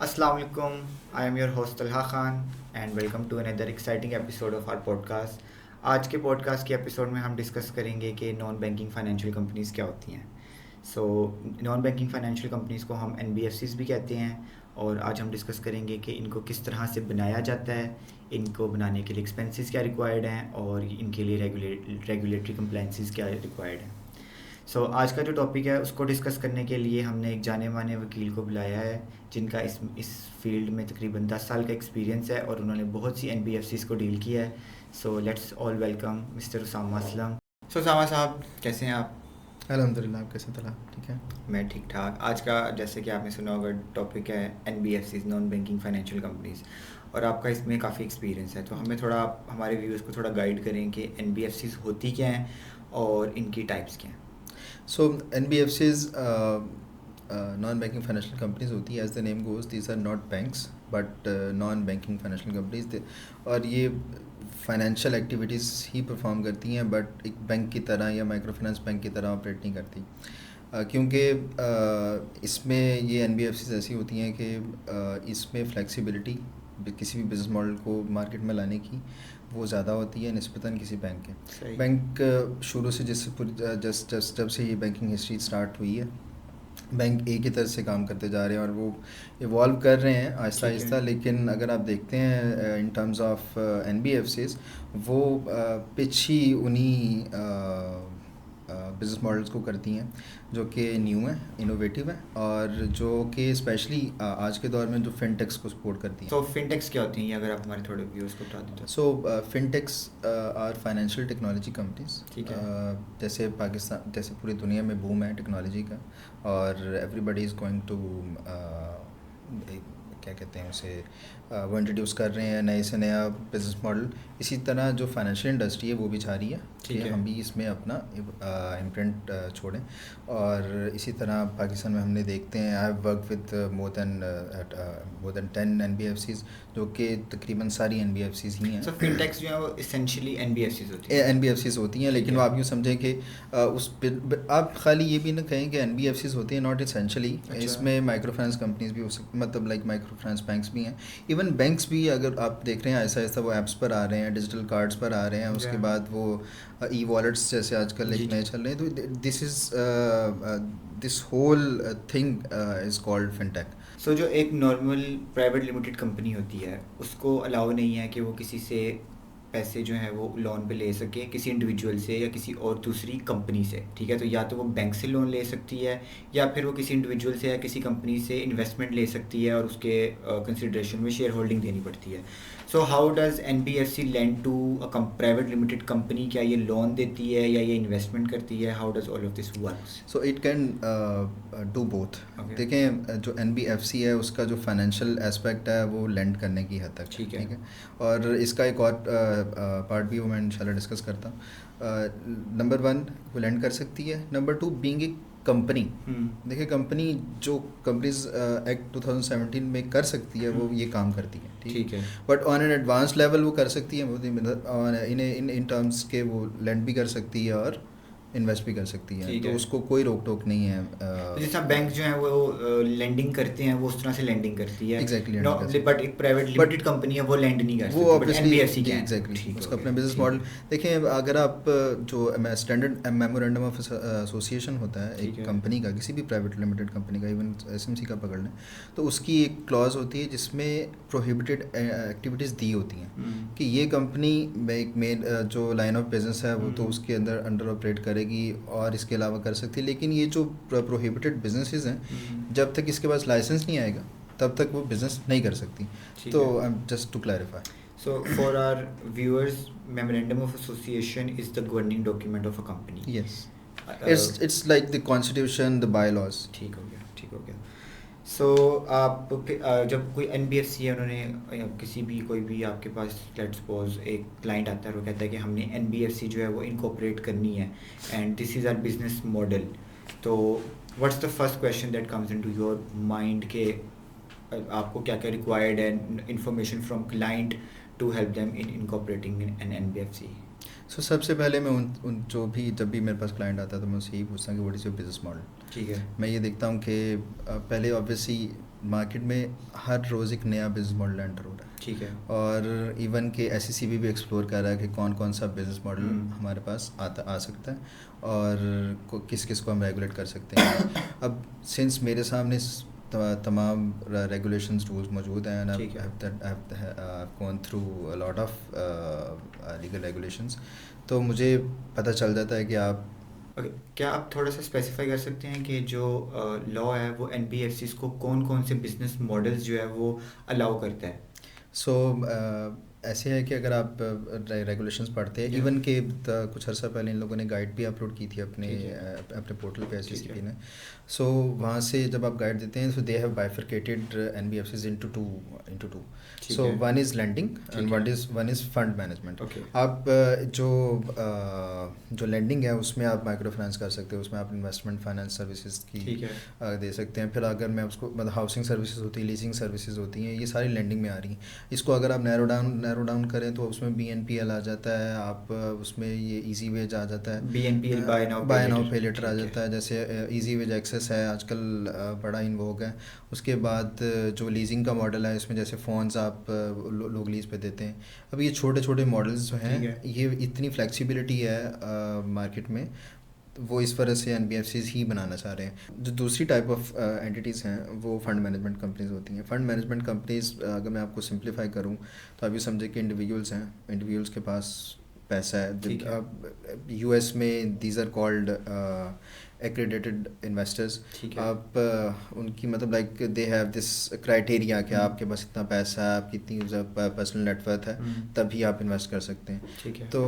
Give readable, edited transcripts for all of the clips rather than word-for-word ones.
Assalamu alaikum. I am your host Talha Khan and welcome to another exciting episode of our podcast. आज के podcast के episode में हम discuss करेंगे कि नॉन बैंकिंग फाइनेंशियल कंपनीज़ क्या होती हैं। So non banking financial companies को हम NBFCs भी कहते हैं और आज हम डिस्कस करेंगे कि इनको किस तरह से बनाया जाता है, इनको बनाने के लिए एक्सपेंसेस क्या रिक्वायर्ड हैं और इनके लिए रेगुलेटरी कंप्लाइंसेस क्या रिक्वायर्ड हैं। सो आज का जो टॉपिक है उसको डिस्कस करने के लिए हमने एक जाने माने वकील को बुलाया है जिनका इस फील्ड में तकरीबन 10 साल का एक्सपीरियंस है और उन्होंने बहुत सी NBFCs को डील किया है। So let's all welcome mister Usama Aslam. So Usama साहब, कैसे हैं आप? अल्हम्दुलिल्लाह। आप कैसे तला? ठीक है। मैं ठीक ठाक। आज का जैसे कि आपने सुना होगा टॉपिक है NBFCs, non banking financial companies, और आपका इसमें काफ़ी एक्सपीरियंस है, तो हमें थोड़ा आप हमारे व्यूअर्स को थोड़ा गाइड करें कि NBFCs होती क्या हैं और इनकी टाइप्स क्या हैं। So NBFCs non banking financial companies होती है। As the name goes, these are not banks but non banking financial companies, और ये फाइनेंशियल एक्टिविटीज़ ही परफॉर्म करती हैं बट एक बैंक की तरह या माइक्रो फाइनेंस बैंक की तरह ऑपरेट नहीं करती, क्योंकि इसमें ये NBFCs ऐसी होती हैं कि इसमें फ्लेक्सिबिलिटी किसी भी बिज़नेस मॉडल को मार्केट में लाने की वो ज़्यादा होती है निस्बतन किसी बैंक के। बैंक शुरू से जब से ये बैंकिंग हिस्ट्री स्टार्ट हुई है, बैंक एक ही तरह से काम करते जा रहे हैं और वो इवॉल्व कर रहे हैं आहिस्ता आहिस्ता। लेकिन अगर आप देखते हैं इन टर्म्स ऑफ NBFCs, वो पिछी उन्हीं बिज़नेस मॉडल्स को करती हैं जो कि न्यू हैं, इनोवेटिव हैं, और जो कि स्पेशली आज के दौर में जो फिनटेक्स को सपोर्ट करती हैं। तो फिनटेक्स क्या होती हैं, अगर आप हमारे थोड़े व्यूअर्स को बता दें तो? So fintechs are financial technology companies. ठीक है। जैसे पाकिस्तान, जैसे पूरी दुनिया में बूम है टेक्नोलॉजी का और एवरीबडी इज़ गोइंग टू क्या कहते हैं उसे, वो इंट्रोड्यूस कर रहे हैं नए से नया बिज़नेस मॉडल। इसी तरह जो फाइनेंशियल इंडस्ट्री है वो भी चाह रही है कि हम भी इसमें अपना इम्प्रिंट छोड़ें। और इसी तरह पाकिस्तान में हमने देखते हैं, I have work with more than 10 NBFCs, जो कि तकरीबन सारी NBFCs ही हैं। सो फिनटेक्स जो है वो एसेंशियली NBFCs होती हैं। NBFCs होती हैं, लेकिन वो आप यूँ समझें कि आप खाली ये भी ना कहें कि NBFCs होती हैं, नॉट एसेंशली। इसमें माइक्रो फाइनेंस कंपनीज भी हो सकती, मतलब लाइक माइक्रो फाइनेंस बैंक्स भी हैं, इवन बैंक्स भी। अगर आप देख रहे हैं आहिस्ता आहिस्ता वो ऐप्स पर आ रहे हैं, डिजिटल कार्ड्स पर आ रहे हैं, उसके बाद वो ई-वॉलेट्स जैसे आजकल एक नए चल रहे हैं। तो this whole thing is called fintech. So जो एक नॉर्मल प्राइवेट लिमिटेड कंपनी होती है उसको अलाउ नहीं है कि वो किसी से पैसे जो हैं वो लोन पे ले सके, किसी इंडिविजुअल से या किसी और दूसरी कंपनी से। ठीक है, तो या तो वो बैंक से लोन ले सकती है या फिर वो किसी इंडिविजुअल से या किसी कंपनी से इन्वेस्टमेंट ले सकती है और उसके कंसिडरेशन में शेयर होल्डिंग देनी पड़ती है। So how does NBFC lend to a private limited company? क्या ये लोन देती है या ये इन्वेस्टमेंट करती है? How does all of this works? So it can do both. देखें, जो NBFC है उसका जो फाइनेंशियल एस्पेक्ट है वो लेंड करने की हद तक ठीक है। और इसका एक और पार्ट भी वो मैं इंशाल्लाह डिस्कस करता हूँ। नंबर 1 वो लेंड कर सकती है। Number 2 being a company. देखिए, कंपनी जो कंपनीज एक्ट 2017 में कर सकती है वो ये काम करती है, ठीक है। But on an advance level वो कर सकती है, इन टर्म्स के वो लेंड भी कर सकती है और इन्वेस्ट भी कर सकती है, तो उसको कोई रोक टोक नहीं है। तो जैसा बैंक जो है वो लेंडिंग करते हैं वो उस तरह से लेंडिंग करती है। एग्जैक्टली। बट एक प्राइवेट लिमिटेड कंपनी है वो लेंड नहीं कर सकती, वो बट NBFC क्या है? एग्जैक्टली उसका अपना बिजनेस मॉडल। देखें, अगर आप जो स्टैंडर्ड मेमोरेंडम ऑफ एसोसिएशन होता है एक कंपनी का, किसी भी प्राइवेट लिमिटेड कंपनी का, इवन SMC का पकड़ लें, तो उसकी एक क्लॉज होती है जिसमें प्रोहिबिटेड एक्टिविटीज़ दी होती हैं कि ये कंपनी एक मेन जो लाइन ऑफ बिजनेस है वो तो उसके अंडर ऑपरेट करेगी और इसके अलावा कर सकती है, लेकिन ये जो प्रोहिबिटेड बिजनेसेस हैं जब तक इसके पास लाइसेंस नहीं आएगा तब तक वो बिज़नेस नहीं कर सकती। तो just to clarify, so for our viewers, memorandum of association is the governing document of a company. yes, it's like the constitution, the bylaws. ठीक हो गया। सो आप जब कोई NBFC है, उन्होंने कोई भी आपके पास, लेट्स सपोज एक क्लाइंट आता है और वो कहता है कि हमने NBFC जो है वो इनकॉर्पोरेट करनी है and this is our business model, तो what's the first question that comes into your mind के आपको क्या क्या रिक्वायर्ड है information from client to help them in incorporating an NBFC? So सबसे पहले मैं उन जब भी मेरे पास क्लाइंट आता है तो मैं उससे यही पूछता हूँ कि what is your business model. ठीक है। मैं ये देखता हूँ कि पहले ऑब्वियसली मार्केट में हर रोज़ एक नया बिजनेस मॉडल एंटर हो रहा है। ठीक है। और इवन के एसईसीबी भी एक्सप्लोर कर रहा है कि कौन कौन सा बिजनेस मॉडल हमारे पास आ सकता है और किस किस को हम रेगुलेट कर सकते हैं। अब सिंस मेरे सामने तमाम रेगुलेशंस रूल्स मौजूद हैं एंड ठीक है। I gone through a lot of legal regulations, तो मुझे पता चल जाता है कि आप ओके, क्या आप थोड़ा सा स्पेसिफाई कर सकते हैं कि जो लॉ है वो एनबीएफसीज को कौन कौन से बिजनेस मॉडल्स जो है वो अलाउ करता है? सो ऐसे है कि अगर आप रेगुलेशंस पढ़ते हैं, Yeah. इवन के कुछ अर्सा पहले इन लोगों ने गाइड भी अपलोड की थी अपने ठीक है। अपने पोर्टल पे ठीक एसईसीपी है। ने। सो वहाँ से जब आप गाइड देते हैं, so they have bifurcated NBFCs into two. ठीक सो है। वन इज़ लेंडिंग ठीक एंड है। One is fund management. Okay. आप जो लेंडिंग है उसमें आप माइक्रो फाइनेंस कर सकते हो, उसमें आप इन्वेस्टमेंट फाइनेंस सर्विसेज की ठीक है। दे सकते हैं। फिर अगर मैं उसको मतलब हाउसिंग सर्विसेज होती है, लीजिंग सर्विसेज होती हैं, ये सारी लेंडिंग में आ रही हैं। इसको अगर आप नैरो डाउन करें तो उसमें बीएनपीएल आ जाता है, आप उसमें ये इजी वेज आ जाता है, BNPL buy now buy now pay pay letter आ ठीक जाता है। जैसे इजी वेज एक्सेस है आजकल बड़ा इन वोग है। उसके बाद जो लीजिंग का मॉडल है, इसमें जैसे फ़ोन्स आप लोग लीज पे देते हैं। अब ये छोटे छोटे मॉडल्स जो हैं, ठीक है। ये इतनी फ्लेक्सिबिलिटी है मार्केट में, तो वो इस वजह से एनबीएफसीज ही बनाना चाह रहे हैं। जो दूसरी टाइप ऑफ एंटिटीज़ हैं वो फंड मैनेजमेंट कंपनीज होती हैं। फंड मैनेजमेंट कंपनीज अगर मैं आपको सिंप्लीफाई करूं तो आप ये समझे कि इंडिविजुअल्स हैं, इंडिविजुअल्स के पास पैसा ठीक है। है। यूएस में these are called accredited investors. ठीक है। आप उनकी मतलब like they have this criteria कि आपके पास इतना पैसा है, आपकी इतनी पर्सनल नेटवर्थ है, तभी आप इन्वेस्ट कर सकते हैं। ठीक है। तो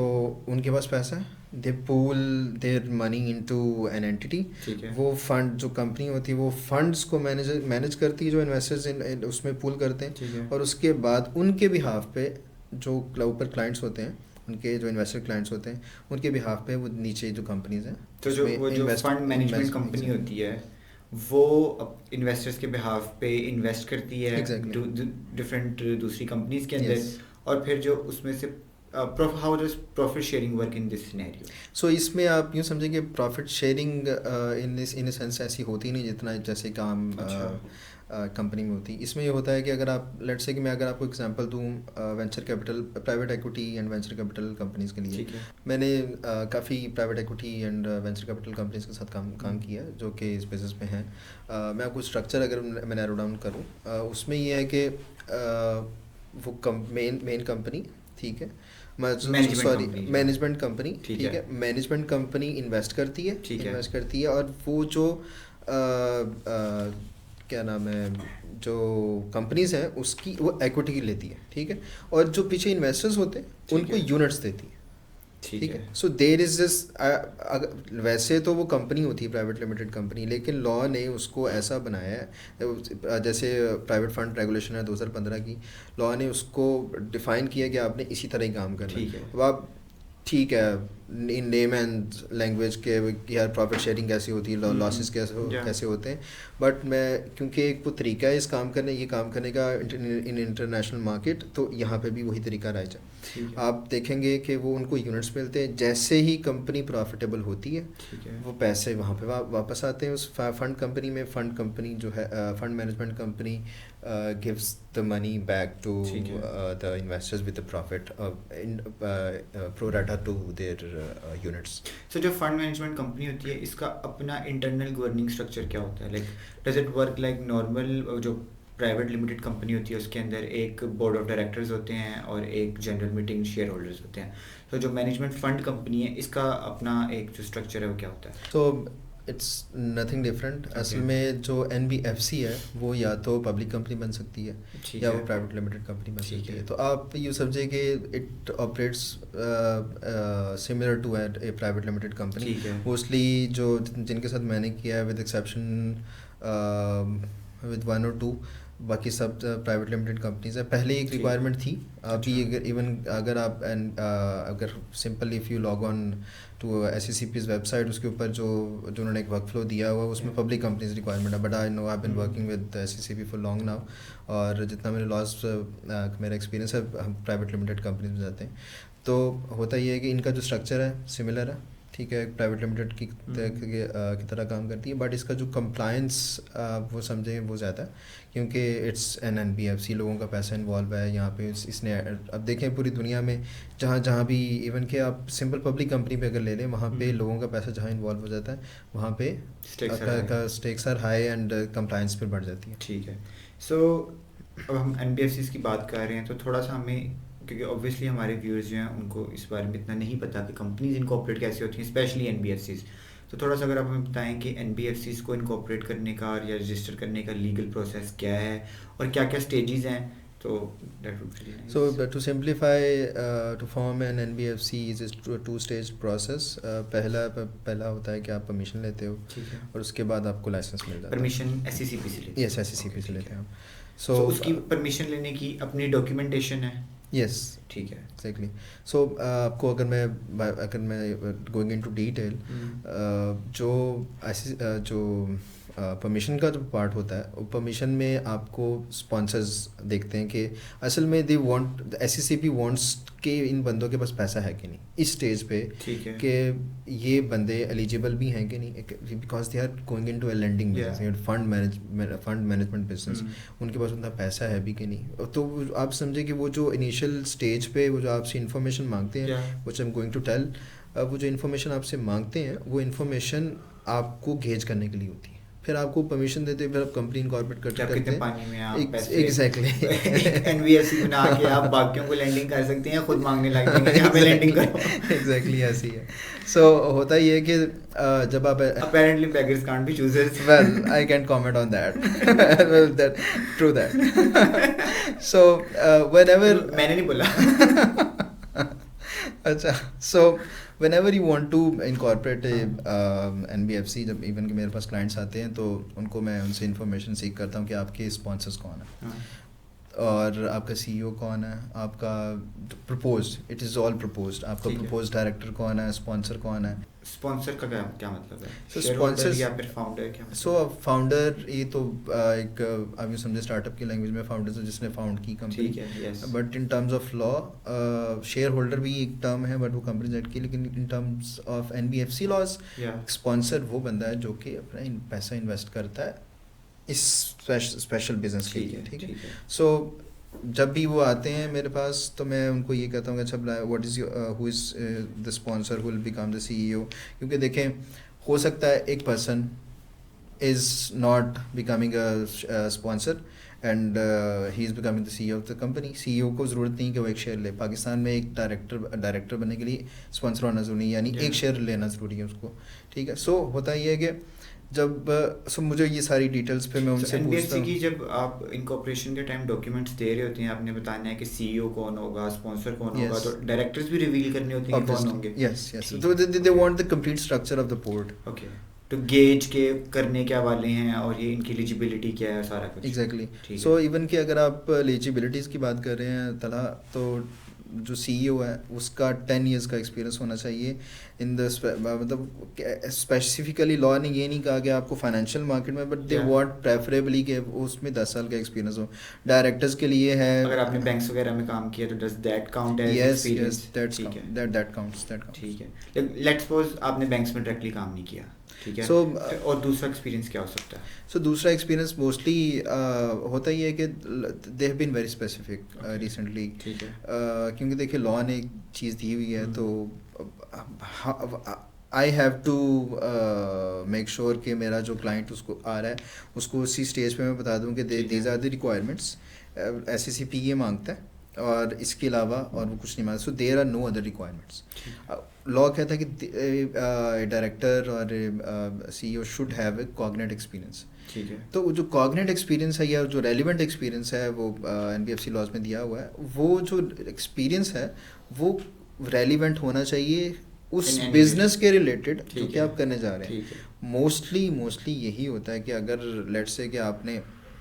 उनके पास पैसा है, they pool their money into an entity. ठीक है। वो फंड जो कंपनी होती है वो फंड्स को मैनेज करती है जो इन्वेस्टर्स उसमें पूल करते हैं, ठीक है। और उसके बाद उनके बिहाफ पे जो ऊपर क्लाइंट्स होते हैं, उनके जो इन्वेस्टर क्लाइंट्स होते हैं, उनके बिहाफ पे वो नीचे जो कंपनीज हैं तो जो वो जो फंड मैनेजमेंट कंपनी होती है वो इन्वेस्टर्स के बिहाफ पे इन्वेस्ट करती है एग्जैक्टली। डिफरेंट दूसरी कंपनीज के अंदर, यस। और फिर जो उसमें से how does profit sharing work in this scenario? So इसमें आप यूँ समझें कि प्रॉफिट शेयरिंग इन सेंस ऐसी होती नहीं जितना जैसे काम कंपनी में होती। इसमें ये होता है कि अगर आप लेट्स से कि मैं अगर आपको एग्जांपल दूं venture capital, private equity and venture capital companies के लिए, ठीक है। मैंने काफ़ी private equity and venture capital companies के साथ काम किया जो कि इस बिज़नेस में हैं। मैं आपको स्ट्रक्चर अगर मैं नैरो डाउन करूँ, उसमें ये है कि वो मेन कंपनी, ठीक है, सॉरी मैनेजमेंट कंपनी, ठीक है, मैनेजमेंट कंपनी इन्वेस्ट करती है, और वो जो क्या नाम है, जो कंपनीज हैं उसकी वो इक्विटी लेती है, ठीक है, और जो पीछे इन्वेस्टर्स होते हैं उनको यूनिट्स देती है, ठीक है। सो देयर इज दिस, वैसे तो वो कंपनी होती है प्राइवेट लिमिटेड कंपनी, लेकिन लॉ ने उसको ऐसा बनाया है, जैसे प्राइवेट फंड रेगुलेशन है 2015 की, लॉ ने उसको डिफाइन किया कि आपने इसी तरह ही काम करना है। अब आप ठीक है इन नेम एंड लैंग्वेज के यार प्रॉफिट शेयरिंग कैसी होती है, लॉसेस कैसे होते हैं, बट मैं क्योंकि एक वो तरीका है इस काम करने का इन इंटरनेशनल मार्केट, तो यहाँ पे भी वही तरीका रह जाए। आप देखेंगे कि वो उनको यूनिट्स मिलते हैं, जैसे ही कंपनी प्रॉफिटेबल होती है वो पैसे वहाँ पे वापस आते हैं उस फंड कंपनी में। फंड कंपनी जो है fund management company gives the money back to the investors with the profit pro rata to their units. So जो फंड मैनेजमेंट कंपनी होती है इसका अपना इंटरनल गवर्निंग स्ट्रक्चर क्या होता है? Like does it work like normal जो private limited company होती है उसके अंदर एक बोर्ड ऑफ डायरेक्टर्स होते हैं और एक जनरल मीटिंग शेयर होल्डर्स होते हैं? तो जो मैनेजमेंट फंड कंपनी है इसका अपना एक जो स्ट्रक्चर है वो क्या होता है? तो इट्स नथिंग डिफरेंट। असल में जो एनबीएफसी है वो या तो पब्लिक कंपनी बन सकती है या वो प्राइवेट लिमिटेड कंपनी बन सकती है। तो आप ये समझे कि it operates similar to a private limited company. Mostly जो जिनके साथ मैंने किया है विद एक्सेप्शन विद 1 or 2, बाकी सब प्राइवेट लिमिटेड कंपनीज है। पहले एक रिक्वायरमेंट थी, अभी अगर आप अगर simple if you log on to SECP's website, उसके ऊपर जो उन्होंने एक वर्क फ्लो दिया हुआ उसमें पब्लिक कंपनीज रिक्वायरमेंट है, but I know I been working with SECP for long now, और जितना मेरे मेरा एक्सपीरियंस है हम प्राइवेट लिमिटेड कंपनीज में जाते हैं। तो होता ये है कि इनका जो स्ट्रक्चर है सिमिलर है, ठीक है, एक प्राइवेट लिमिटेड की तरह काम करती है, बट इसका जो कंप्लायंस वो समझें वो ज़्यादा है, क्योंकि इट्स एन एनबीएफसी, लोगों का पैसा इन्वॉल्व है यहाँ पे। इसने अब देखें पूरी दुनिया में जहाँ जहाँ भी, इवन कि आप सिंपल पब्लिक कंपनी पे अगर ले लें, वहाँ पे लोगों का पैसा जहाँ इन्वॉल्व हो जाता है वहाँ पे stakes are high and compliance फिर बढ़ जाती है। ठीक है। सो अब हम एनबीएफसीज की बात कर रहे हैं तो थोड़ा सा हमें, क्योंकि ऑब्वियसली हमारे व्यूअर्स जो हैं उनको इस बारे में इतना नहीं पता कि कंपनीज इनकॉर्पोरेट कैसे होती हैं, स्पेशली एनबीएफसीज। तो थोड़ा सा अगर आप हमें बताएं कि एनबीएफसीज को इनकॉर्पोरेट करने का या रजिस्टर करने का लीगल प्रोसेस क्या है और क्या क्या स्टेजेस हैं, तो that would be nice. So to simplify, to form an NBFC is a two-stage process. पहला होता है कि आप परमिशन लेते हो, ठीक है। और उसके बाद आपको लाइसेंस मिल जाता है। परमिशन एससीसीपी से लेते हैं? यस, एससीसीपी से लेते हैं आप। सो उसकी परमिशन लेने की अपनी डॉक्यूमेंटेशन है? यस, ठीक है। एग्जैक्टली। सो आपको अगर मैं गोइंग इनटू डिटेल, जो परमिशन का जो पार्ट होता है, वो परमिशन में आपको स्पॉन्सर्स देखते हैं कि असल में दे वांट, एससीसीपी वांट्स कि इन बंदों के पास पैसा है कि नहीं इस स्टेज पे, ठीक है, कि ये बंदे एलिजिबल भी हैं कि नहीं, because they are going into a lending business, fund management business, उनके पास उतना पैसा है भी कि नहीं। तो आप समझे कि वो जो इनिशियल स्टेज पे वो जो आपसे इन्फॉर्मेशन मांगते हैं, which I am going to tell, वो जो इन्फॉर्मेशन आपसे मांगते हैं वो इन्फॉर्मेशन आपको गेज करने के लिए होती है। फिर आपको परमिशन देते हैं, फिर आप कंपनी इनकॉर्पोरेट करते हैं। पानी में आप पैसे एग्जैक्टली एनबीएफसी बना के आप बाकियों को लैंडिंग कर सकते हैं, खुद मांगने लग जाएंगे यहाँ पे लैंडिंग करो। एग्जैक्टली ऐसी है। सो होता ये है कि जब आप apparently beggars can't be choosers. well I can't comment on that. well that true that. so whenever मैंने नहीं बोला। अच्छा, so whenever you want to incorporate a NBFC, जब इवन कि मेरे पास क्लाइंट्स आते हैं तो उनको मैं उनसे इन्फॉर्मेशन सीख करता हूँ कि आपके स्पॉन्सर्स कौन है और आपका सीईओ कौन है, आपका proposed, it is all proposed, आपका प्रपोज्ड डायरेक्टर कौन है, स्पॉन्सर कौन है। स्पॉन्सर का क्या मतलब है? सो स्पॉन्सर या फिर फाउंडर क्या मतलब? सो फाउंडर, ये तो एक आप ये समझे स्टार्टअप की लैंग्वेज में फाउंडर है जिसने फाउंड की company, but in terms of law share holder भी एक टर्म है, बट वो कंपनी एक्ट की, लेकिन in terms of NBFC laws, sponsor वो बंदा है जो कि अपना पैसा इन्वेस्ट करता है इस स्पेशल बिजनेस के लिए। ठीक है। सो जब भी वो आते हैं मेरे पास तो मैं उनको ये कहता हूँ कि अच्छा what is who is the sponsor who will become the CEO, क्योंकि देखें हो सकता है एक person is not becoming a sponsor and he is becoming the CEO of the company. CEO को ज़रूरत नहीं कि वो एक शेयर ले। पाकिस्तान में एक डायरेक्टर बनने के लिए स्पॉन्सर होना ज़रूरी है, यानी एक शेयर लेना ज़रूरी है उसको। ठीक है। सो होता ये है कि जब मुझे ये सारी डिटेल्स पे मैं उनसे पूछता हूँ की जब आप इनकॉर्पोरेशन के टाइम डॉक्यूमेंट्स दे रहे होते हैं, आपने बताना है कि सीईओ कौन होगा, स्पॉन्सर कौन होगा, तो डायरेक्टर्स भी रिवील करने होते हैं कौन होंगे। यस यस, तो they want the complete structure of the board. Okay, तो गेज के करने क्या वाले हैं और ये इनकी एलिजिबिलिटी क्या है, सारा कुछ। एग्जैक्टली। सो इवन कि अगर आप एलिजिबिलिटीज़ की बात कर रहे हैं तला, तो जो सीईओ है उसका 10 इयर्स का एक्सपीरियंस होना चाहिए इन द, मतलब स्पेसिफिकली लॉ ने ये नहीं कहा कि आपको फाइनेंशियल मार्केट में, बट दे वांट प्रेफरेबली कि उसमें 10 साल का एक्सपीरियंस हो। डायरेक्टर्स के लिए है, अगर आपने बैंक्स वगैरह में काम किया तो does that count as experience? That counts. ठीक है। लेट्स सपोज आपने बैंक्स में डायरेक्टली काम नहीं किया, ठीक है, और दूसरा एक्सपीरियंस क्या हो सकता है? सो दूसरा एक्सपीरियंस मोस्टली होता ही है कि they have been very specific recently, ठीक है, क्योंकि देखिए लॉ ने एक चीज़ दी हुई है, तो I have to make sure कि मेरा जो क्लाइंट उसको आ रहा है उसको उसी स्टेज पे मैं बता दूं कि these are the requirements, SCCP ये मांगता है और इसके अलावा और वो कुछ नहीं मांगता। So there are no other requirements. Law कहता है कि डायरेक्टर और CEO should have a cognate experience. ठीक है। तो जो कॉग्निट एक्सपीरियंस है या जो रेलिवेंट एक्सपीरियंस है वो एनबीएफसी लॉज में दिया हुआ है, वो जो एक्सपीरियंस है वो रेलिवेंट होना चाहिए उस बिजनेस के रिलेटेड जो कि आप करने जा रहे हैं। मोस्टली यही होता है कि अगर लेट्स से कि आपने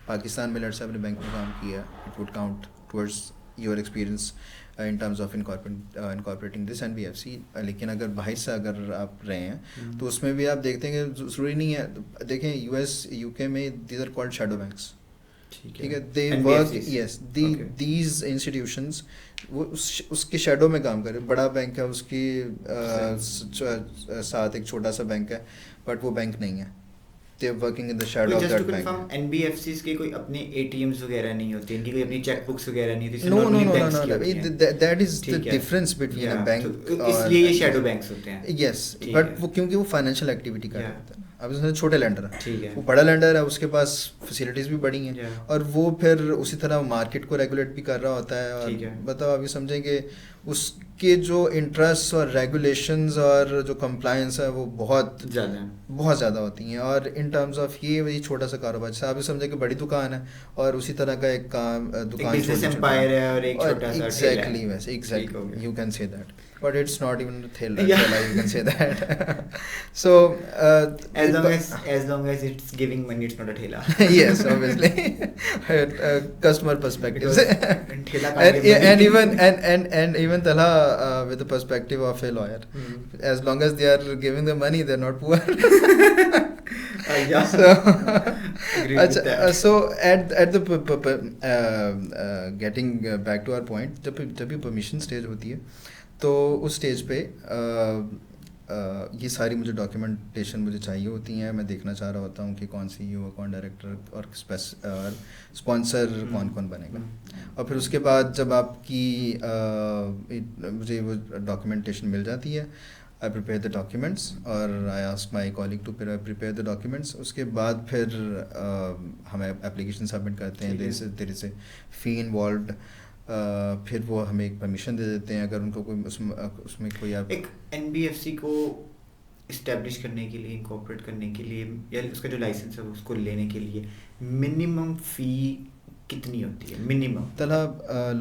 पाकिस्तान में लेट्स से आपने बैंक में काम किया, it would count towards your experience in terms of incorporating this NBFC. लेकिन अगर बाहर से अगर आप रहे हैं तो उसमें भी आप देखते हैं कि ज़रूरी नहीं है। देखें यूएस यूके में these are called shadow banks. ठीक है, they work, NBFCs? Yes, Okay. These institutions वो उसके शेडो में काम करे। बड़ा बैंक है उसकी साथ एक छोटा सा बैंक है, बट वो बैंक नहीं है, they are working in the shadow of just to that bank. Confirm, NBFCs के कोई अपने एटीएम्स वगैरह नहीं होते, इनकी कोई अपनी चेकबुक्स वगैरह नहीं होती, no no normally no no banks no की नो, होती हैं? दैट इज द ठीक है। Difference between a Yeah, bank तो और इसलिए ये शैडो बैंक्स होते हैं। यस, ठीक बट है। वो क्योंकि वो फाइनेंशियल एक्टिविटी कर रहे Yeah. होते हैं। अब इसमें छोटे लेंडर है, ठीक है। वो बड़ा लेंडर है, उसके पास फैसिलिटीज़ भी बड़ी हैं, Yeah. और वो फिर उसी तरह मार्केट को रेगुलेट भी कर रहा होता है। ठीक और है। बताओ, अभी समझेंगे उसके जो इंटरेस्ट और रेगुलेशंस और जो कंप्लायंस है वो बहुत ज़्यादा होती हैं। और इन टर्म्स ऑफ ये वही छोटा सा कारोबार, जैसे आप भी समझे कि बड़ी दुकान है और उसी तरह का एक काम दुकान बिजनेस एम्पायर है और एक छोटा सा ठेला है। एग्जैक्टली वैसे, ठीक हो एग्जैक्टली, गया। You can say that, but it's not even a ठेला, Yeah. you can say that. So as long as it's giving money, it's not a ठेला। yes, obviously, customer perspective, Because ठेला can't give and money. and even Talha, with the perspective of a lawyer, as long as they are giving the money, they're not poor. Yeah. So Agree with that. so at the getting back to our point, जब ये permission stage होती है, तो उस stage पे ये सारी मुझे डॉक्यूमेंटेशन मुझे चाहिए होती हैं। मैं देखना चाह रहा होता हूँ कि कौन CEO, कौन डायरेक्टर और स्पॉन्सर कौन कौन बनेगा। और फिर उसके बाद जब आपकी मुझे वो डॉक्यूमेंटेशन मिल जाती है, आई प्रिपेयर द डॉक्यूमेंट्स और I ask my colleague to prepare the documents. उसके बाद फिर हम एप्लीकेशन सबमिट करते हैं, there is a fee involved. फिर वो हमें एक परमिशन दे देते हैं अगर उनको कोई उसमें कोई एक एनबीएफसी को इस्टेब्लिश करने के लिए, इनकॉर्पोरेट करने के लिए, या उसका जो लाइसेंस है उसको लेने के लिए मिनिमम फ़ी कितनी होती है? मिनिमम तला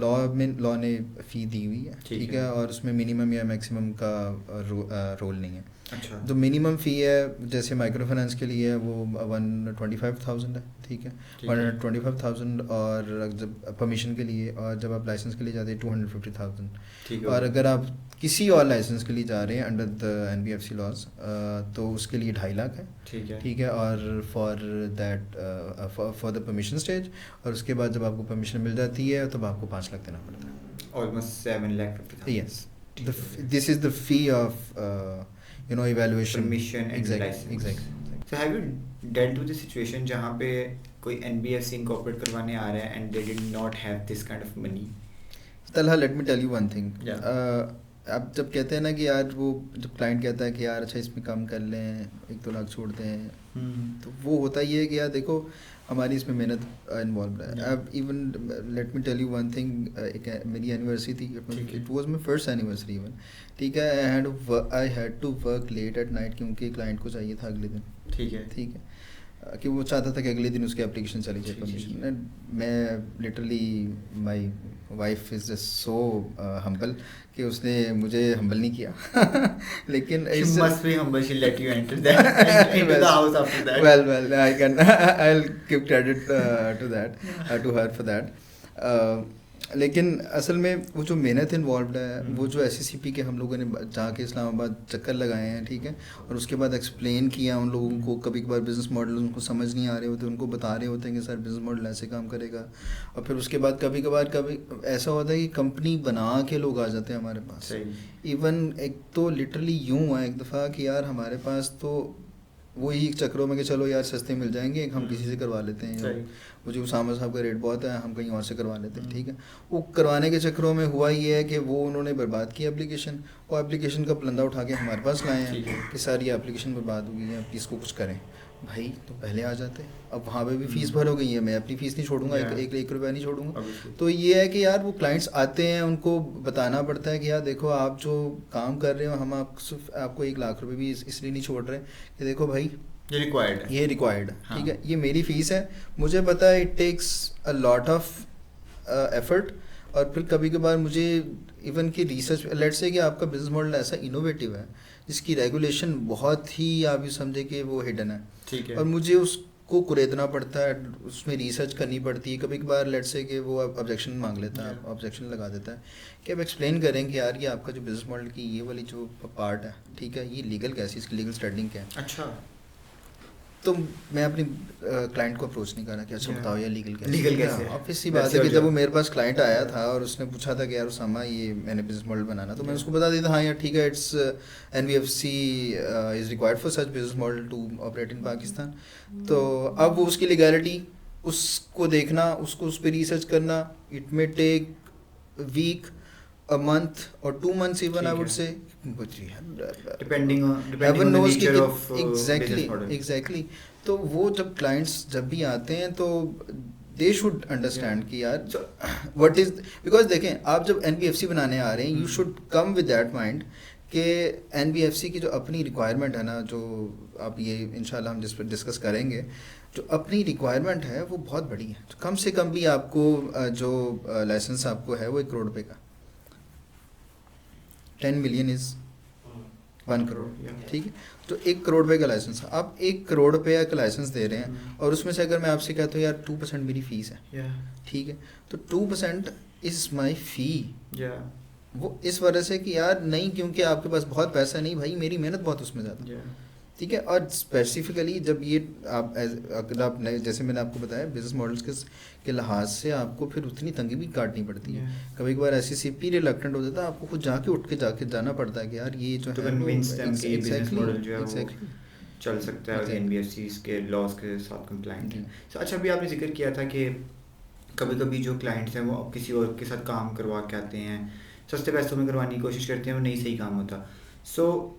लॉ ने फ़ी दी हुई है, ठीक है, और उसमें मिनिमम या मैक्सिमम का रोल नहीं है। अच्छा। जो मिनिमम फ़ी है जैसे माइक्रो फाइनेंस के लिए वो 125,000 है, ठीक है, 125,000, और जब परमिशन के लिए, और जब आप लाइसेंस के लिए जाते हैं 250,000। और अगर आप किसी और लाइसेंस के लिए जा रहे हैं अंडर द NBFC लॉज, तो उसके लिए 2.5 लाख है, ठीक है, और फॉर द परमिशन स्टेज। और उसके बाद जब आपको परमिशन मिल जाती है तब आपको 5 लाख देना पड़ता है, almost 7,50,000। Yes, this is the fee of evaluation, permission and exactly, license. exactly. So have you dealt with the situation जहाँ पे कोई NBFC incorporate करवाने आ रहा है and they did not have this kind of money? Talha, let me tell you one thing. Yeah. आप जब कहते हैं ना कि यार वो जब क्लाइंट कहता है कि यार अच्छा इसमें कम कर लें, 1-2 लाख छोड़ दें, तो वो होता ही है कि यार देखो हमारी इसमें मेहनत इन्वॉल्व है। अब even let me tell you one thing, मेरी एनिवर्सरी थी, it was my first anniversary even, ठीक है, I had to work late at night क्योंकि क्लाइंट को चाहिए था अगले दिन, ठीक है, कि वो चाहता था कि अगले दिन उसकी एप्लीकेशन चली जाए परमिशन। मैं literally, my wife is just so humble कि उसने मुझे हम्बल नहीं किया लेकिन well I'll give credit to her for that. लेकिन असल में वो जो मेहनत इन्वॉल्व है, वो जो SCCP के हम लोगों ने जाके इस्लामाबाद चक्कर लगाए हैं, ठीक है, और उसके बाद एक्सप्लेन किया उन लोगों को, कभी कभार बिज़नेस मॉडल उनको समझ नहीं आ रहे होते, उनको बता रहे होते हैं कि सर बिज़नेस मॉडल ऐसे काम करेगा। और फिर उसके बाद कभी ऐसा होता है कि कंपनी बना के लोग आ जाते हैं हमारे पास। इवन एक तो लिटरली यूँ हुआ एक दफ़ा कि यार हमारे पास तो वही चक्रों में कि चलो यार सस्ते मिल जाएंगे, हम किसी से करवा लेते हैं, मुझे उसामा साहब का रेट बहुत है, हम कहीं और से करवा लेते हैं, ठीक है। वो करवाने के चक्रों में हुआ ये है कि वो उन्होंने बर्बाद की एप्लीकेशन, वो एप्लीकेशन का पलंदा उठा के हमारे पास लाए हैं कि सर ये एप्लीकेशन बर्बाद हो गई है, आप इसको कुछ करें। भाई तो पहले आ जाते, अब वहाँ पे भी फीस भर हो गई है, मैं अपनी फ़ीस नहीं छोड़ूंगा, एक रुपया नहीं छोड़ूंगा। तो ये है कि यार वो क्लाइंट्स आते हैं, उनको बताना पड़ता है कि यार देखो आप जो काम कर रहे हो, हम आपको 1 लाख रुपये भी इसलिए नहीं छोड़ रहे कि देखो भाई ये रिक्वायर्ड है, ठीक है, ये मेरी फ़ीस है, मुझे पता है it takes a lot of effort. और फिर कभी कभार मुझे इवन की रिसर्च, लेट्स से कि आपका बिजनेस मॉडल ऐसा इनोवेटिव है जिसकी रेगुलेशन बहुत ही आप ये समझे कि वो हिडन है, ठीक है, और मुझे उसको कुरेदना पड़ता है, उसमें रिसर्च करनी पड़ती है। कभी कभार लेट्स से कि वो ऑब्जेक्शन मांग लेता है, ऑब्जेक्शन लगा देता है कि आप एक्सप्लेन करें कि यार ये आपका जो बिजनेस मॉडल की ये वाली जो पार्ट है, ठीक है, ये लीगल कैसी, इसकी लीगल स्टैंडिंग क्या है। अच्छा, तो मैं अपनी क्लाइंट को अप्रोच नहीं करना कि अच्छा बताओ यार लीगल कैसे लीगल कैसे है। ऑब्वियस सी बात है कि जब वो मेरे पास क्लाइंट आया था और उसने पूछा था कि यार उसामा ये मैंने बिजनेस मॉडल बनाना, तो मैं उसको बता देता हाँ यार ठीक है, it's NBFC is required for such business model to operate in Pakistan. तो अब वो उसकी लीगैलिटी उसको देखना, उसको उस पर रिसर्च करना, it may take week, a month or 2 months even I would say, depending on heaven the knows nature कि of exactly business model. exactly। तो वो जब clients जब भी आते हैं तो they should understand कि यार what is, because देखें आप जब NBFC बनाने आ रहे हैं you should come with that mind कि NBFC की जो अपनी रिक्वायरमेंट है ना, जो आप ये इंशाल्लाह हम जिस पर डिस्कस करेंगे, जो अपनी रिक्वायरमेंट है वो बहुत बड़ी है। तो कम से कम भी आपको जो लाइसेंस आपको है वो 1 करोड़ रुपए का, 10 million इज 1 करोड़, ठीक है। तो 1 करोड़ रुपए का लाइसेंस, आप 1 करोड़ रुपये का लाइसेंस दे रहे हैं और उसमें से अगर मैं आपसे कहता हूँ यार 2% मेरी फीस है, ठीक है, तो 2% इज माई फी। वो इस वजह से कि यार नहीं क्योंकि आपके पास बहुत पैसा नहीं भाई, मेरी मेहनत बहुत उसमें ज़्यादा, ठीक है। और स्पेसिफिकली जब ये आप अगर आप जैसे मैंने आपको बताया बिजनेस मॉडल्स के लिहाज से आपको फिर उतनी तंगी भी काटनी पड़ती है। कभी कभार SCCP रिलक्टेंट हो जाता है, आपको खुद जाके उठ के जाना पड़ता है कि यार ये जो है बिजनेस मॉडल जो है वो चल सकता है NBFCs के लॉज के साथ कंप्लाइंट है। अच्छा, अभी आपने जिक्र किया था कि कभी कभी जो क्लाइंट्स हैं वो किसी और के साथ काम करवा के आते हैं, सस्ते पैसों में करवाने की कोशिश करते हैं, वो नहीं सही काम होता। सो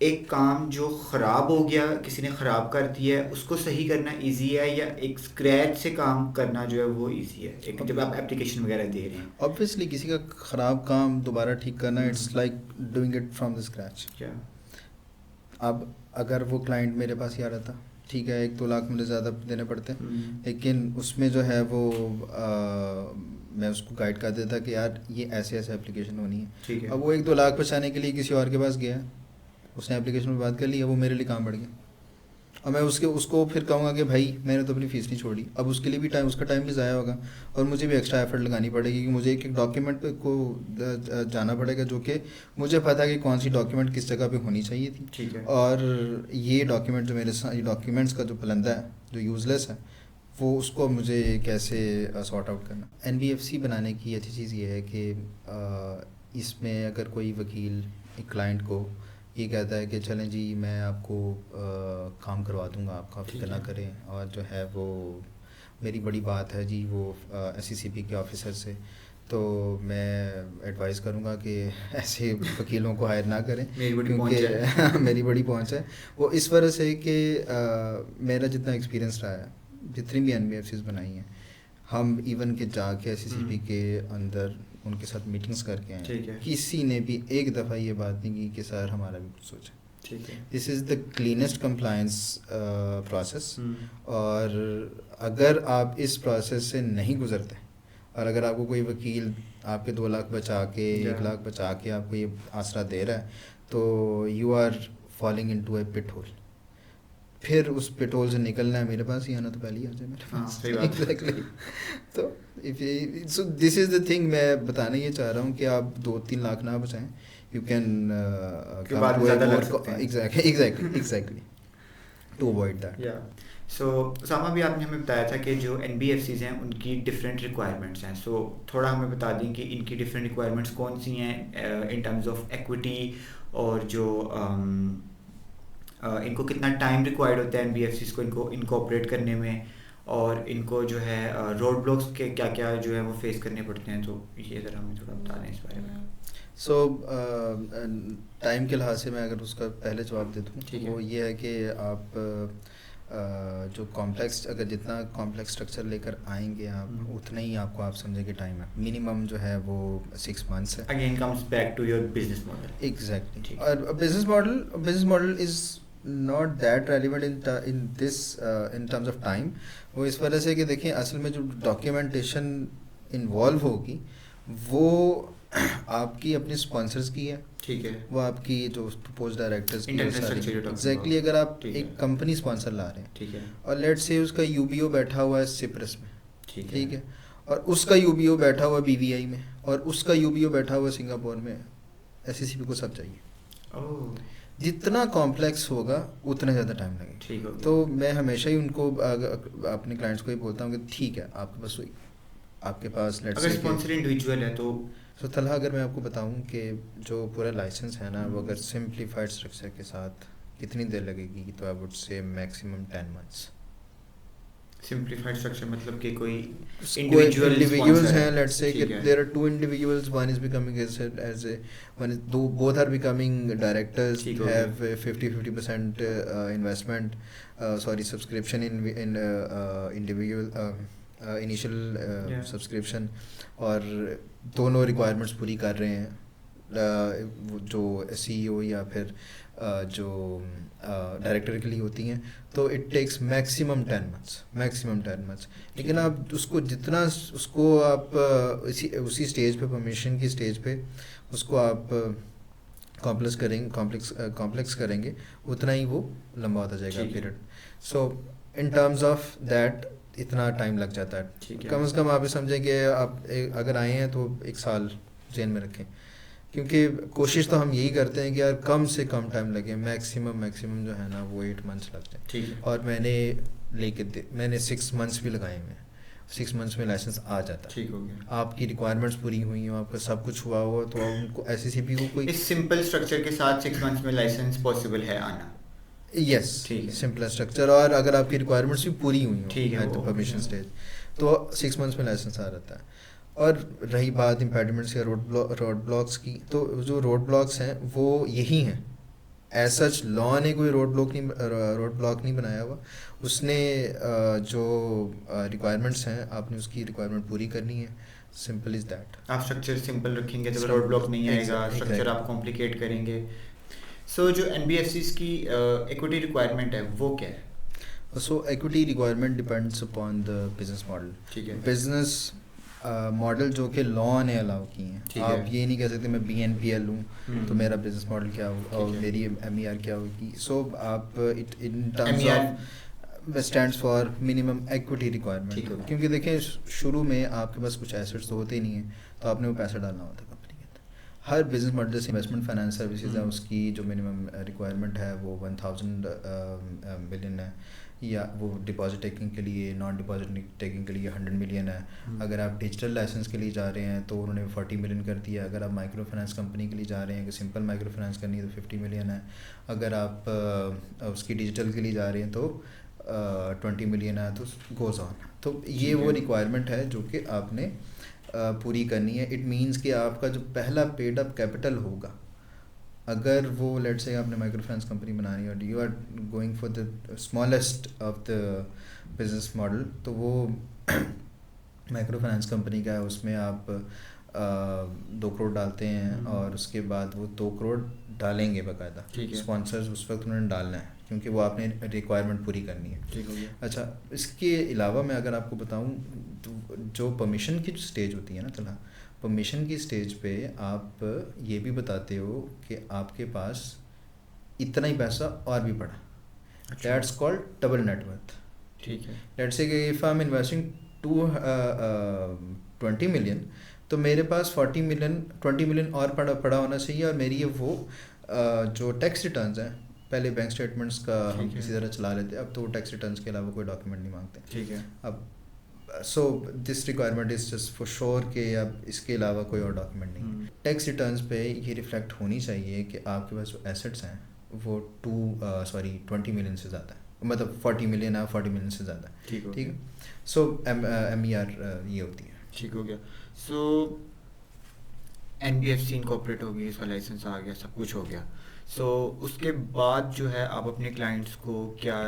एक काम जो ख़राब हो गया, किसी ने ख़राब कर दिया है, उसको सही करना इजी है या एक स्क्रैच से काम करना जो है वो इजी है, एक जब आप एप्लीकेशन वगैरह दे रहे हैं? ऑब्वियसली किसी का ख़राब काम दोबारा ठीक करना it's like doing it from the scratch. अब अगर वो क्लाइंट मेरे पास ही आ रहा था, ठीक है, 1-2 लाख मुझे ज़्यादा देने पड़ते हैं, लेकिन उसमें जो है वो मैं उसको गाइड कर देता कि यार ये ऐसे ऐसे एप्लीकेशन होनी है, ठीक है। अब वो 1-2 लाख बचाने के लिए किसी और के पास गया, उसने एप्लीकेशन में बात कर ली, अब वो मेरे लिए काम बढ़ गया, और मैं उसको फिर कहूँगा कि भाई मैंने तो अपनी फ़ीस नहीं छोड़ी, अब उसके लिए भी उसका टाइम भी ज़ाया होगा और मुझे भी एक्स्ट्रा एफर्ट लगानी पड़ेगी क्योंकि मुझे एक डॉक्यूमेंट को जाना पड़ेगा जो कि मुझे पता है कि कौन सी डॉक्यूमेंट किस जगह पे होनी चाहिए थी, ठीक है। और ये डॉक्यूमेंट जो मेरे साथ, ये डॉक्यूमेंट्स का जो पलंदा है जो यूज़लेस है, वो उसको मुझे कैसे सॉर्ट आउट करना। NBFC बनाने की अच्छी चीज़ ये है कि इसमें अगर कोई वकील एक क्लाइंट को ये कहता है कि चलें जी मैं आपको काम करवा दूंगा, आपका फिक्र ना करें, और जो है वो मेरी बड़ी बात है जी वो SCCP के ऑफिसर से, तो मैं एडवाइस करूंगा कि ऐसे वकीलों को हायर ना करें क्योंकि मेरी बड़ी पहुंच है। वो इस वजह से कि मेरा जितना एक्सपीरियंस रहा है, जितनी भी NBFCs बनाई हैं, हम इवन के जाके SCCP के अंदर उनके साथ मीटिंग्स करके आए, किसी ने भी एक दफ़ा ये बात नहीं की कि सर हमारा भी कुछ सोचें, ठीक है। This is the cleanest compliance process, और अगर आप इस प्रोसेस से नहीं गुजरते और अगर आपको कोई वकील आपके 2 लाख बचा के 1 लाख बचा के आपको ये आसरा दे रहा है, तो you are falling into a pit hole. फिर उस पेट्रोल से निकलना है, मेरे पास ही आना तो पहले ही आ जाए मेरे पास। एग्जैक्टली। तो so this is the thing, मैं बताना ये चाह रहा हूँ कि आप 2-3 लाख ना बचाएं, you can exactly to avoid that. So सामा भी आपने हमें बताया था कि जो NBFCs हैं उनकी डिफरेंट रिक्वायरमेंट्स हैं, सो थोड़ा हमें बता दें कि इनकी डिफरेंट रिक्वायरमेंट्स कौन सी हैं इन टर्म्स ऑफ एक्विटी, और जो इनको कितना टाइम रिक्वायर्ड होता है NBFCs को इनको इनकॉर्पोरेट करने में, और इनको जो है रोड ब्लॉक्स के क्या क्या जो है वो फेस करने पड़ते हैं, तो ये ज़रा हमें थोड़ा बता दें इस बारे में। सो टाइम के लिहाज से मैं अगर उसका पहले जवाब दे दूँ, वो ये है कि आप जो कॉम्प्लेक्स, अगर जितना कॉम्प्लेक्स स्ट्रक्चर लेकर आएंगे आप, उतना ही आपको आप समझेंगे टाइम है, मिनिमम जो है वो 6 months है। Again comes back to your business model. Exactly. और business model is not that relevant in this in terms of time. वो इस वजह से कि देखिए असल में जो डॉक्यूमेंटेशन इन्वॉल्व होगी वो आपकी अपने स्पॉन्सर्स की है, ठीक है, वो आपकी जो प्रपोज डायरेक्टर्स की एग्जैक्टली। अगर आप एक कंपनी स्पॉन्सर ला रहे हैं, ठीक है, और लेट्स से उसका UBO बैठा हुआ है सिप्रस में, ठीक है, और उसका UBO बैठा हुआ BVI में, और उसका UBO बैठा हुआ सिंगापुर में, SCCP को सब चाहिए। जितना कॉम्प्लेक्स होगा उतना ज़्यादा टाइम लगेगा। ठीक हो गया। तो मैं हमेशा ही उनको अपने क्लाइंट्स को ही बोलता हूँ कि ठीक है, आपके पास लेट्स अगर से स्पॉन्सर इंडिविजुअल है तो तलहा अगर मैं आपको बताऊं कि जो पूरा लाइसेंस है ना, वो अगर सिंप्लीफाइड स्ट्रक्चर के साथ कितनी देर लगेगी, तो I would say maximum 10 months. Simplified structure मतलब कि कोई individuals हैं, let's say ठीक है। there are two individuals, one is becoming as a one is both are becoming directors, ठीक हो have 50% investment, sorry, subscription in individual initial Yeah. subscription, और दोनों requirements पूरी कर रहे हैं, जो CEO या फिर जो डायरेक्टर के लिए होती हैं, तो इट टेक्स मैक्सिमम 10 मंथ्स। लेकिन आप उसको आप उसी स्टेज पे, परमिशन की स्टेज पे उसको आप कॉम्प्लेक्स करेंगे, उतना ही वो लंबा होता जाएगा period. So in terms of that इतना टाइम लग जाता है। कम से कम आप ये समझें कि आप अगर आए हैं तो 1 साल जेल में रखें, क्योंकि कोशिश तो हम यही करते हैं कि यार कम से कम टाइम लगे, मैक्सिमम जो है ना वो 8 मंथ्स लग जाए। और मैंने 6 मंथ्स भी लगाए हुए हैं, 6 मंथ्स में लाइसेंस आ जाता है। ठीक हो गया। आपकी रिक्वायरमेंट्स पूरी हुई हो, आपका सब कुछ हुआ हो, तो आप उनको SCCP को कोई इस सिंपल स्ट्रक्चर के साथ 6 मंथ्स में लाइसेंस पॉसिबल है आना। यस, सिंपल स्ट्रक्चर, और अगर आपकी रिक्वायरमेंट्स भी पूरी हुई हो एट द परमिशन स्टेज, तो 6 मंथ्स में लाइसेंस आ जाता है। और रही बात इम्पेडिमेंट्स या रोड ब्लॉक्स की, तो जो रोड ब्लॉक्स हैं वो यही हैं। एज सच लॉ ने कोई रोड ब्लॉक नहीं बनाया हुआ, उसने जो रिक्वायरमेंट्स हैं आपने उसकी रिक्वायरमेंट पूरी करनी है, सिंपल इज दैट। आप स्ट्रक्चर सिंपल रखेंगे तो रोड ब्लॉक नहीं आएगा, स्ट्रक्चर आप कॉम्प्लिकेट करेंगे। सो जो NBFCs की इक्विटी रिक्वायरमेंट है वो क्या है? So equity requirement depends upon the business model. ठीक है। बिजनेस मॉडल जो कि लॉ ने अलाउ की हैं, आप ये नहीं कह सकते मैं BNPL हूँ तो मेरा बिजनेस मॉडल क्या होगा और मेरी MER क्या होगी। सो आप इन terms of stands for minimum equity requirement, क्योंकि देखें शुरू में आपके पास कुछ एसेट्स तो होते ही नहीं हैं, तो आपने वो पैसा डालना होता है कंपनी के अंदर। हर बिजनेस मॉडल जैसे इन्वेस्टमेंट फाइनेंस सर्विसेज है, उसकी जो मिनिमम रिक्वायरमेंट है वो 1000 मिलियन है, या वो डिपॉजिट टेकिंग के लिए, नॉन डिपॉजिट टेकिंग के लिए 100 मिलियन है। अगर आप डिजिटल लाइसेंस के लिए जा रहे हैं तो उन्होंने 40 मिलियन कर दिया। अगर आप माइक्रो फाइनेंस कंपनी के लिए जा रहे हैं कि सिंपल माइक्रो फाइनेंस करनी है तो 50 मिलियन है। अगर आप उसकी डिजिटल के लिए जा रहे हैं तो 20 मिलियन है, तो गोज़ ऑन। तो ये वो रिक्वायरमेंट है जो कि आपने पूरी करनी है। इट मीन्स कि आपका जो पहला पेड अप कैपिटल होगा, अगर वो लेट्स से आपने माइक्रो फाइनेंस कंपनी बनानी है और you are going for the smallest of the business model, तो वो माइक्रो फाइनेंस कंपनी का है, उसमें आप 2 करोड़ डालते हैं और उसके बाद वो 2 करोड़ डालेंगे बाकायदा। स्पॉन्सर्स उस वक्त उन्होंने डालना है क्योंकि वो आपने रिक्वायरमेंट पूरी करनी है। ठीक हो गया। अच्छा, इसके अलावा मैं अगर आपको बताऊं तो जो परमिशन की जो स्टेज होती है ना, तला परमिशन की स्टेज पे आप ये भी बताते हो कि आपके पास इतना ही पैसा और भी पड़ा, दैट्स कॉल्ड डबल नेटवर्थ। ठीक है। लेट्स से कि if I am investing 20 million, तो मेरे पास 20 मिलियन और पड़ा होना चाहिए, और मेरी ये वो जो टैक्स रिटर्न्स हैं, पहले बैंक स्टेटमेंट्स का हम किसी तरह चला लेते, अब तो टैक्स रिटर्न्स के अलावा कोई डॉक्यूमेंट नहीं मांगते। ठीक है। अब so this requirement is just for sure कि अब इसके अलावा कोई और डॉक्यूमेंट नहीं। टैक्स रिटर्न्स पे ये रिफ्लेक्ट होनी चाहिए कि आपके पास जो एसेट्स हैं वो 20 मिलियन से ज़्यादा है, मतलब 40 मिलियन है, 40 मिलियन से ज़्यादा है। ठीक है। सो MER ये होती है। ठीक हो गया। सो NBFC इनकॉर्पोरेट हो गई, इसका लाइसेंस आ गया, सब कुछ हो गया। सो उसके बाद जो है आप अपने क्लाइंट्स को क्या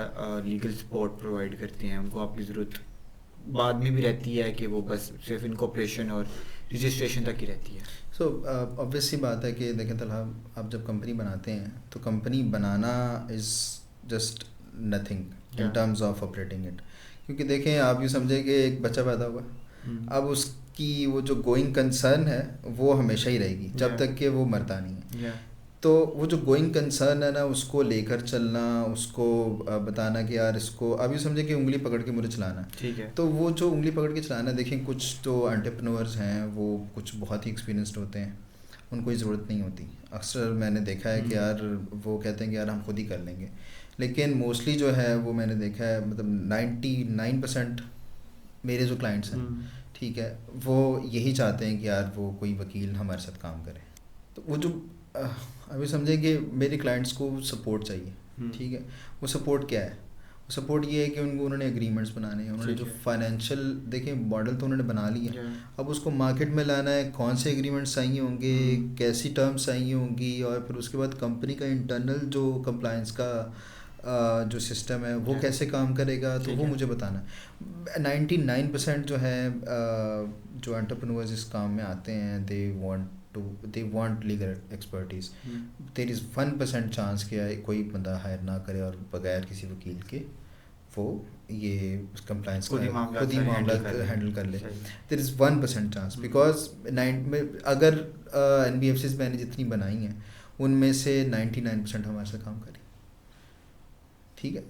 लीगल सपोर्ट प्रोवाइड करते हैं? उनको आपकी ज़रूरत बाद में भी रहती है कि वो बस सिर्फ इनकॉर्पोरेशन और रजिस्ट्रेशन तक ही रहती है? सो ऑब्वियस सी बात है कि देखें तलहा, आप जब कंपनी बनाते हैं तो company banana is just nothing in terms of operating it. क्योंकि देखें, आप यूँ समझे कि एक बच्चा पैदा हुआ, अब उसकी वो जो गोइंग कंसर्न है वो हमेशा ही रहेगी जब तक कि वो मरता नहीं है। तो वो जो गोइंग कंसर्न है ना, उसको लेकर चलना, उसको बताना कि यार इसको, अभी समझे कि उंगली पकड़ के मुझे चलाना। ठीक है। तो वो जो उंगली पकड़ के चलाना, देखें कुछ तो एंटरप्रेन्योर्स हैं वो कुछ बहुत ही एक्सपीरियंस्ड होते हैं, उनको ये ज़रूरत नहीं होती। अक्सर मैंने देखा है कि यार वो कहते हैं कि यार हम खुद ही कर लेंगे, लेकिन मोस्टली जो है वो मैंने देखा है, मतलब 99% मेरे जो क्लाइंट्स हैं, ठीक है, वो यही चाहते हैं कि यार वो कोई वकील हमारे साथ काम करे। तो वो जो अभी समझें कि मेरे क्लाइंट्स को सपोर्ट चाहिए, ठीक है। वो सपोर्ट क्या है? वो सपोर्ट ये है कि उन्होंने एग्रीमेंट्स बनाने हैं, उन्होंने जो फाइनेंशियल देखिए मॉडल तो उन्होंने बना लिया, अब उसको मार्केट में लाना है, कौन से एग्रीमेंट्स चाहिए होंगे, कैसी टर्म्स चाहिए होंगी, और फिर उसके बाद कंपनी का इंटरनल जो कंप्लायंस का जो सिस्टम है वो कैसे काम करेगा, तो वो मुझे बताना है। 99% जो है जो एंटरप्रेन्योर्स इस काम में आते हैं, they want legal expertise. There is 1% chance कि कोई बंदा हायर ना करे और बगैर किसी वकील के वो ये कंप्लायंस खुद ही मामला हैंडल कर ले। देयर इज़ 1% चांस, बिकॉज अगर NBFCs मैंने जितनी बनाई हैं उनमें से 99% हमारे साथ काम करें, ठीक है।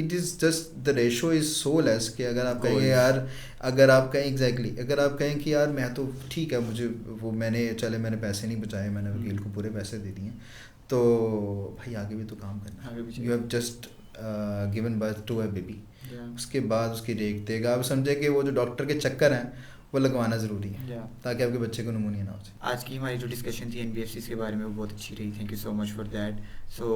It is just the ratio is so less कि अगर आप कहें यार, अगर आप कहें एग्जैक्टली अगर आप कहें कि यार मैं तो ठीक है, मुझे वो मैंने पैसे नहीं बचाए, मैंने वकील को पूरे पैसे दे दिए, तो भाई आगे भी तो काम करना। You have just given birth to a baby, उसके बाद उसकी देख देख आप समझे कि वो जो डॉक्टर के चक्कर हैं वो लगवाना ज़रूरी है ताकि आपके बच्चे को निमोनिया ना हो जाए। आज की हमारी जो डिस्कशन थी NBFCs के बारे में वो बहुत अच्छी रही। Thank you so much for that. So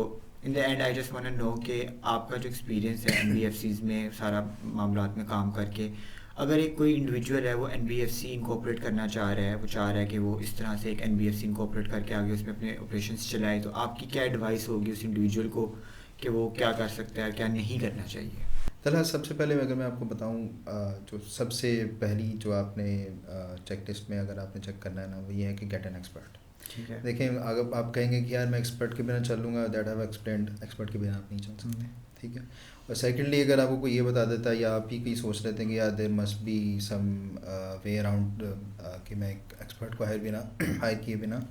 in the end I just want to know कि आपका जो एक्सपीरियंस है NBFCs में सारा मामलात में काम करके, अगर एक कोई इंडिविजुअल है वो NBFC इनकॉर्पोरेट करना चाह रहा है, वो चाह रहा है कि वो इस तरह से एक NBFC इनकॉर्पोरेट करके आगे उसमें अपने ऑपरेशंस चलाए, तो आपकी क्या एडवाइस होगी उस इंडिविजुअल को कि वो क्या कर सकता है, क्या नहीं करना चाहिए? चला सबसे पहले अगर मैं आपको बताऊं, जो सबसे पहली जो आपने चेक लिस्ट में अगर आपने चेक करना है ना, वो ये है कि गेट एन एक्सपर्ट। ठीक है। देखें, अगर आप कहेंगे कि यार मैं एक्सपर्ट के बिना चल लूँगा, दैट हैव एक्सप्लेन्ड, एक्सपर्ट के बिना आप नहीं चल सकते, ठीक है। और सेकेंडली अगर आपको कोई ये बता देता है या आप ही कहीं सोच रहे थे कि यार there must be some way around कि मैं एक एक्सपर्ट को हायर किए बिना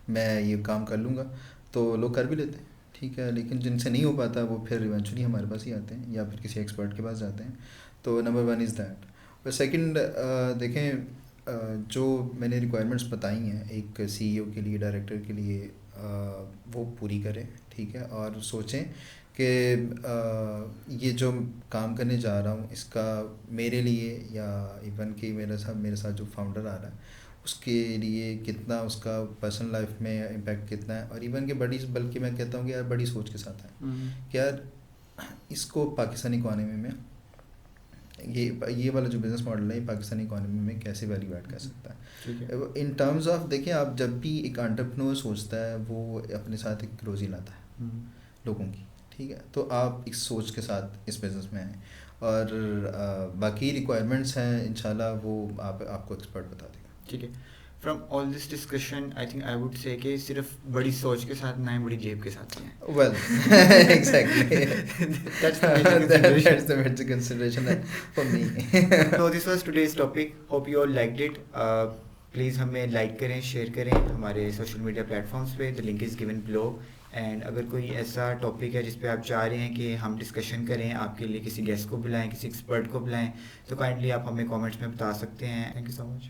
मैं ये काम कर लूँगा, तो लोग कर भी लेते हैं, ठीक है। लेकिन जिनसे नहीं हो पाता वो फिर इवेंचुअली हमारे पास ही आते हैं या फिर किसी एक्सपर्ट के पास जाते हैं। तो नंबर 1 इज़ दैट। और सेकंड, देखें जो मैंने रिक्वायरमेंट्स बताई हैं एक CEO के लिए, डायरेक्टर के लिए, वो पूरी करें, ठीक है। और सोचें कि ये जो काम करने जा रहा हूँ इसका मेरे लिए या इवन कि मेरे साथ जो फाउंडर आ रहा है उसके लिए कितना, उसका पर्सनल लाइफ में इम्पैक्ट कितना है, और इवन के बल्कि मैं कहता हूँ कि यार बड़ी सोच के साथ है कि यार इसको पाकिस्तानी इकॉनमी में ये वाला जो बिज़नेस मॉडल है पाकिस्तानी इकॉनमी में कैसे वैल्यू ऐड कर सकता है। इन टर्म्स ऑफ देखिए, आप जब भी एक एंटरप्रेन्योर सोचता है वो अपने साथ एक रोज़ी लाता है लोगों की, ठीक है। तो आप इस सोच के साथ इस बिज़नेस में आए, और बाकी रिक्वायरमेंट्स हैं इंशाल्लाह वो आपको एक्सपर्ट बता देगा, ठीक है। From all this discussion I think I would say कि सिर्फ बड़ी सोच के साथ ना ही बड़ी जेब के साथ हैं। Well exactly that's the major consideration for me. So this was today's topic. Hope you all liked it. Please हमें लाइक करें, शेयर करें हमारे सोशल मीडिया प्लेटफॉर्म्स पे, the link is given below. And अगर कोई ऐसा टॉपिक है जिस पे आप चाह रहे हैं कि हम डिस्कशन करें, आपके लिए किसी गेस्ट को बुलाएं, किसी एक्सपर्ट को बुलाएं, तो काइंडली आप हमें कमेंट्स में बता सकते हैं। Thank you so much.